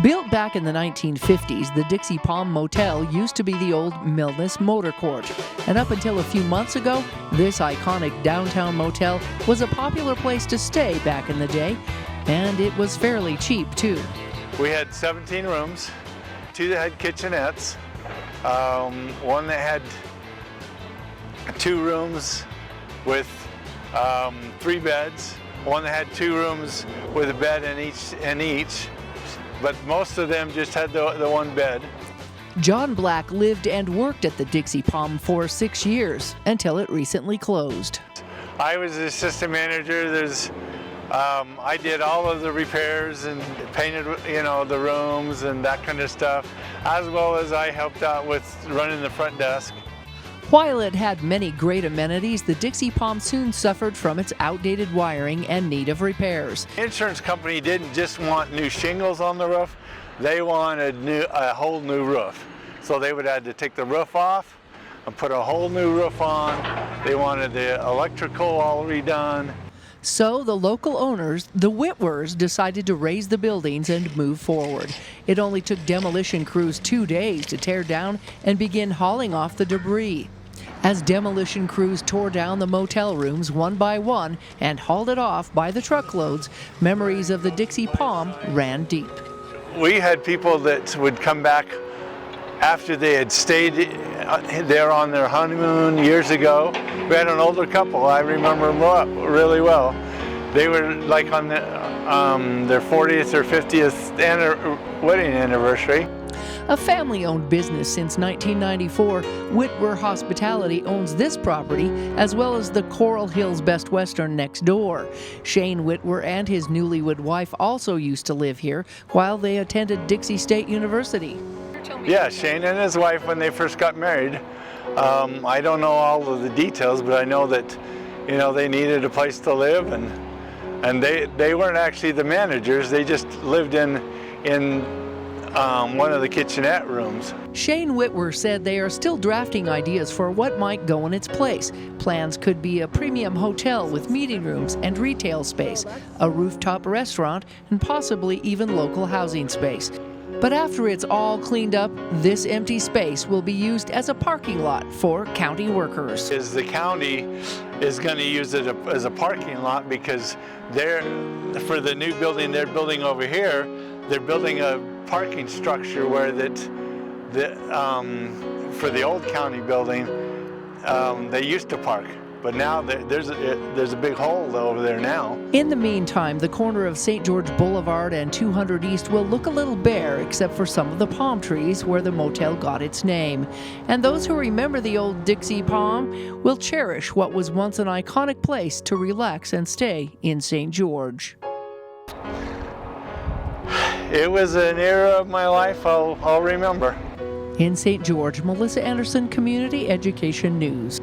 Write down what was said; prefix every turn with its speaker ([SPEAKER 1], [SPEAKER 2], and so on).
[SPEAKER 1] Built back in the 1950s, the Dixie Palm Motel used to be the old Milnes Motor Court. And up until a few months ago, this iconic downtown motel was a popular place to stay back in the day, and it was fairly cheap too.
[SPEAKER 2] We had 17 rooms, 2 that had kitchenettes, 1 that had 2 rooms with 3 beds, 1 that had 2 rooms with a bed in each. But most of them just had the 1 bed.
[SPEAKER 1] John Black lived and worked at the Dixie Palm for 6 years until it recently closed.
[SPEAKER 2] I was the assistant manager. I did all of the repairs and painted, the rooms and that kind of stuff, as well as I helped out with running the front desk.
[SPEAKER 1] While it had many great amenities, the Dixie Palm soon suffered from its outdated wiring and need of repairs.
[SPEAKER 2] The insurance company didn't just want new shingles on the roof, they wanted a whole new roof. So they would have to take the roof off and put a whole new roof on. They wanted the electrical all redone.
[SPEAKER 1] So the local owners, the Whitwers, decided to raze the buildings and move forward. It only took demolition crews 2 days to tear down and begin hauling off the debris. As demolition crews tore down the motel rooms one by one and hauled it off by the truckloads, memories of the Dixie Palm ran deep.
[SPEAKER 2] We had people that would come back after they had stayed there on their honeymoon years ago. We had an older couple, I remember them really well. They were like on their 40th or 50th wedding anniversary.
[SPEAKER 1] A family-owned business since 1994, Whitwer Hospitality owns this property as well as the Coral Hills Best Western next door. Shane Whitwer and his newlywed wife also used to live here while they attended Dixie State University.
[SPEAKER 2] Yeah, Shane and his wife, when they first got married, I don't know all of the details, but I know that they needed a place to live, and they weren't actually the managers. They just lived in one of the kitchenette rooms.
[SPEAKER 1] Shane Whitwer said they are still drafting ideas for what might go in its place. Plans could be a premium hotel with meeting rooms and retail space, a rooftop restaurant, and possibly even local housing space. But after it's all cleaned up, this empty space will be used as a parking lot for county workers.
[SPEAKER 2] The county is going to use it as a parking lot because for the new building they're building over here, they're building a parking structure where for the old county building, they used to park. But now there's a big hole over there now.
[SPEAKER 1] In the meantime, the corner of St. George Boulevard and 200 East will look a little bare except for some of the palm trees where the motel got its name. And those who remember the old Dixie Palm will cherish what was once an iconic place to relax and stay in St. George.
[SPEAKER 2] It was an era of my life I'll remember.
[SPEAKER 1] In St. George, Melissa Anderson, Community Education News.